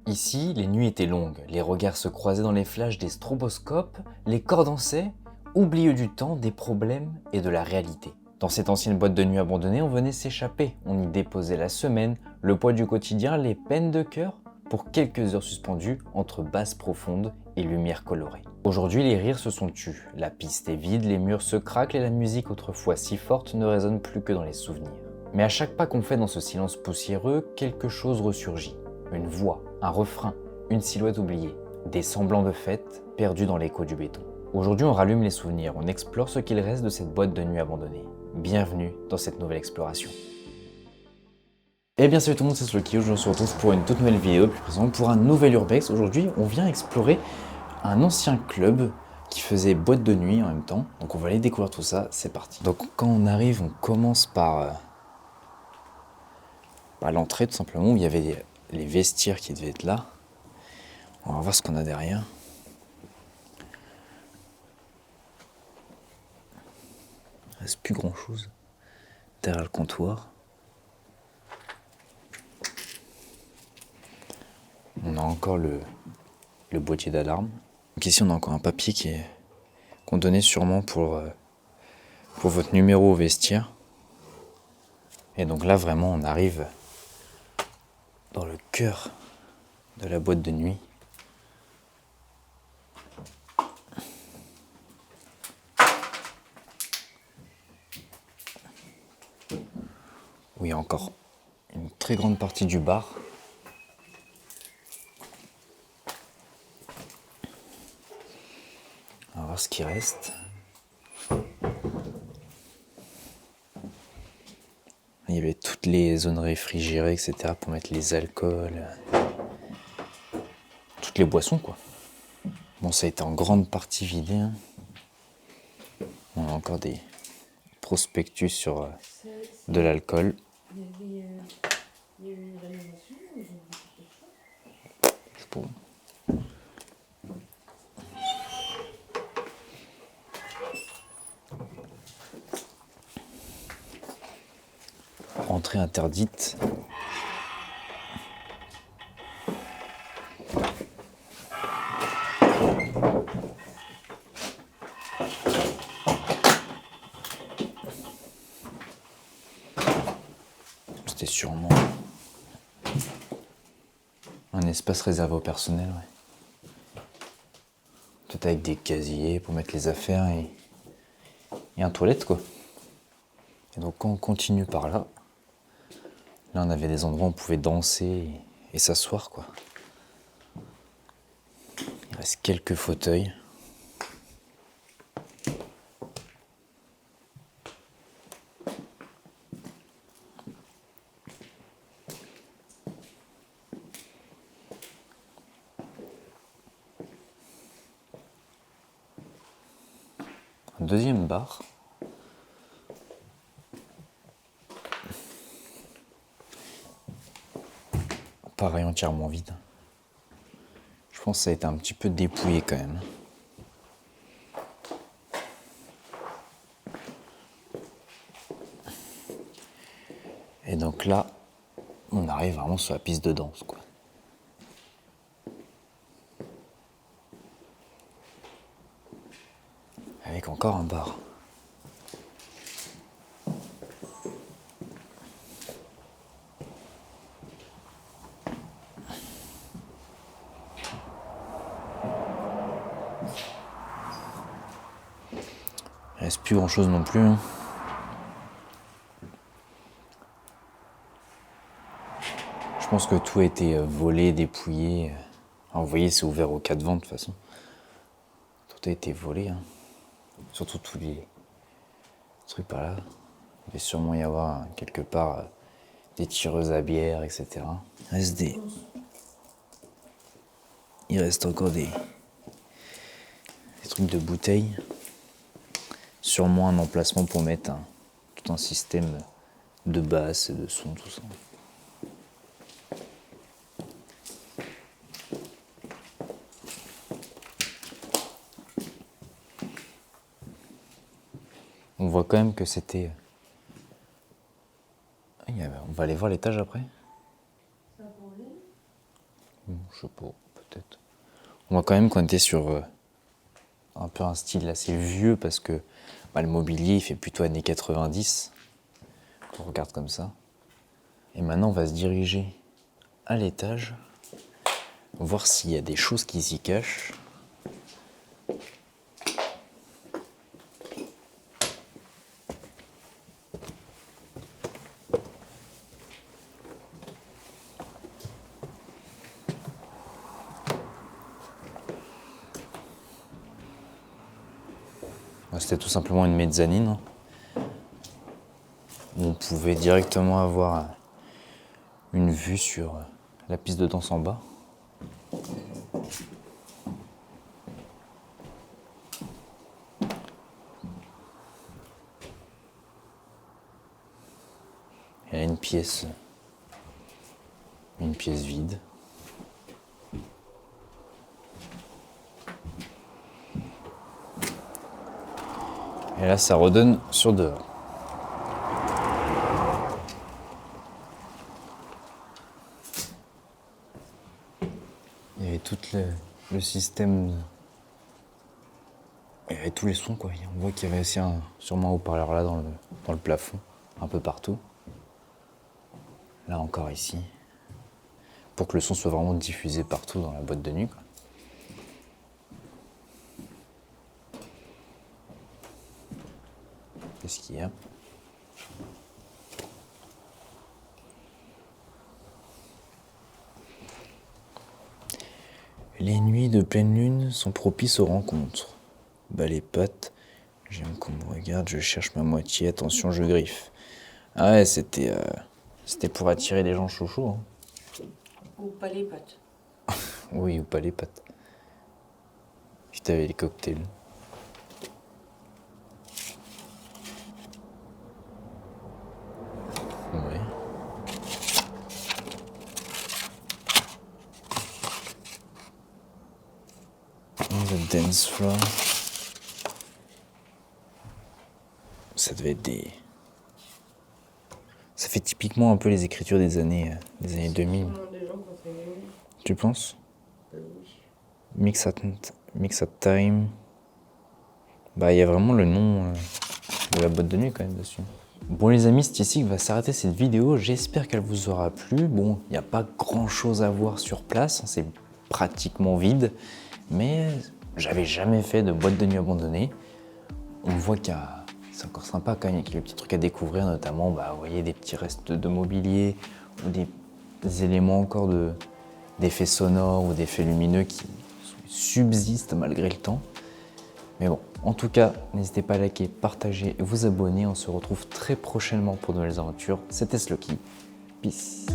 Ici, les nuits étaient longues, les regards se croisaient dans les flashs des stroboscopes, les corps dansaient, oublieux du temps, des problèmes et de la réalité. Dans cette ancienne boîte de nuit abandonnée, on venait s'échapper, on y déposait la semaine, le poids du quotidien, les peines de cœur, pour quelques heures suspendues entre basses profondes et lumière colorée. Aujourd'hui, les rires se sont tus, la piste est vide, les murs se craquent et la musique autrefois si forte ne résonne plus que dans les souvenirs. Mais à chaque pas qu'on fait dans ce silence poussiéreux, quelque chose ressurgit. Une voix, un refrain, une silhouette oubliée, des semblants de fête perdus dans l'écho du béton. Aujourd'hui, on rallume les souvenirs, on explore ce qu'il reste de cette boîte de nuit abandonnée. Bienvenue dans cette nouvelle exploration. Eh bien salut tout le monde, c'est Sloky, aujourd'hui on se retrouve pour une toute nouvelle vidéo, plus précisément pour un nouvel urbex. Aujourd'hui, on vient explorer un ancien club qui faisait boîte de nuit en même temps. Donc on va aller découvrir tout ça, c'est parti. Donc quand on arrive, on commence par l'entrée tout simplement, où il y avait les vestiaires qui devaient être là. On va voir ce qu'on a derrière. Il ne reste plus grand chose derrière le comptoir. On a encore le boîtier d'alarme. Donc ici on a encore un papier qu'on donnait sûrement pour votre numéro au vestiaire. Et donc là vraiment on arrive dans le cœur de la boîte de nuit. Où il y a encore une très grande partie du bar. On va voir ce qui reste. Il y avait toutes les zones réfrigérées, etc. pour mettre les alcools. Toutes les boissons, quoi. Bon, ça a été en grande partie vidé. Hein. On a encore des prospectus sur de l'alcool. C'est bon. Entrée interdite. C'était sûrement un espace réservé au personnel, ouais. Peut-être avec des casiers pour mettre les affaires et un toilette, quoi. Et donc quand on continue par là, on avait des endroits où on pouvait danser et s'asseoir, quoi. Il reste quelques fauteuils. Un deuxième bar. Pareil, entièrement vide. Je pense que ça a été un petit peu dépouillé quand même. Et donc là, on arrive vraiment sur la piste de danse, quoi. Avec encore un bar. Il reste plus grand chose non plus. Hein. Je pense que tout a été volé, dépouillé. Alors, vous voyez, c'est ouvert aux 4 vents de toute façon. Tout a été volé. Hein. Surtout tous les trucs par là. Il devait sûrement y avoir quelque part des tireuses à bière, etc. Il reste encore des trucs de bouteilles. Sûrement un emplacement pour mettre tout un système de basse et de son, tout ça. On voit quand même que c'était... On va aller voir l'étage après. Je sais pas, peut-être. On voit quand même qu'on était sur un peu un style assez vieux parce que le mobilier il fait plutôt années 90. Quand on regarde comme ça. Et maintenant on va se diriger à l'étage, voir s'il y a des choses qui s'y cachent. C'était tout simplement une mezzanine hein, où on pouvait directement avoir une vue sur la piste de danse en bas. Il y a une pièce vide. Et là, ça redonne sur dehors. Il y avait tout le système. Il y avait tous les sons, quoi. On voit qu'il y avait aussi sûrement un haut-parleur là dans le plafond, un peu partout. Là encore ici. Pour que le son soit vraiment diffusé partout dans la boîte de nuit, quoi. Qu'est-ce qu'il y a ? Les nuits de pleine lune sont propices aux rencontres. Bah les potes, j'aime qu'on me regarde, je cherche ma moitié, attention je griffe. Ah ouais, c'était pour attirer les gens chouchous. Hein. Ou pas les potes. Oui, ou pas les potes. Puis t'avais les cocktails. Ouais. Le dance floor. Ça devait être des... Ça fait typiquement un peu les écritures des années 2000. Tu penses? Oui. Mix at time. Bah il y a vraiment le nom de la boîte de nuit quand même dessus. Bon les amis, c'est ici que va s'arrêter cette vidéo. J'espère qu'elle vous aura plu. Bon, il n'y a pas grand chose à voir sur place, c'est pratiquement vide. Mais j'avais jamais fait de boîte de nuit abandonnée. On voit qu'il y a... C'est encore sympa quand même, il y a quelques petits trucs à découvrir, notamment vous voyez, des petits restes de mobilier ou des éléments encore d'effets sonores ou d'effets lumineux qui subsistent malgré le temps. Mais bon, en tout cas, n'hésitez pas à liker, partager et vous abonner. On se retrouve très prochainement pour de nouvelles aventures. C'était Sloky. Peace.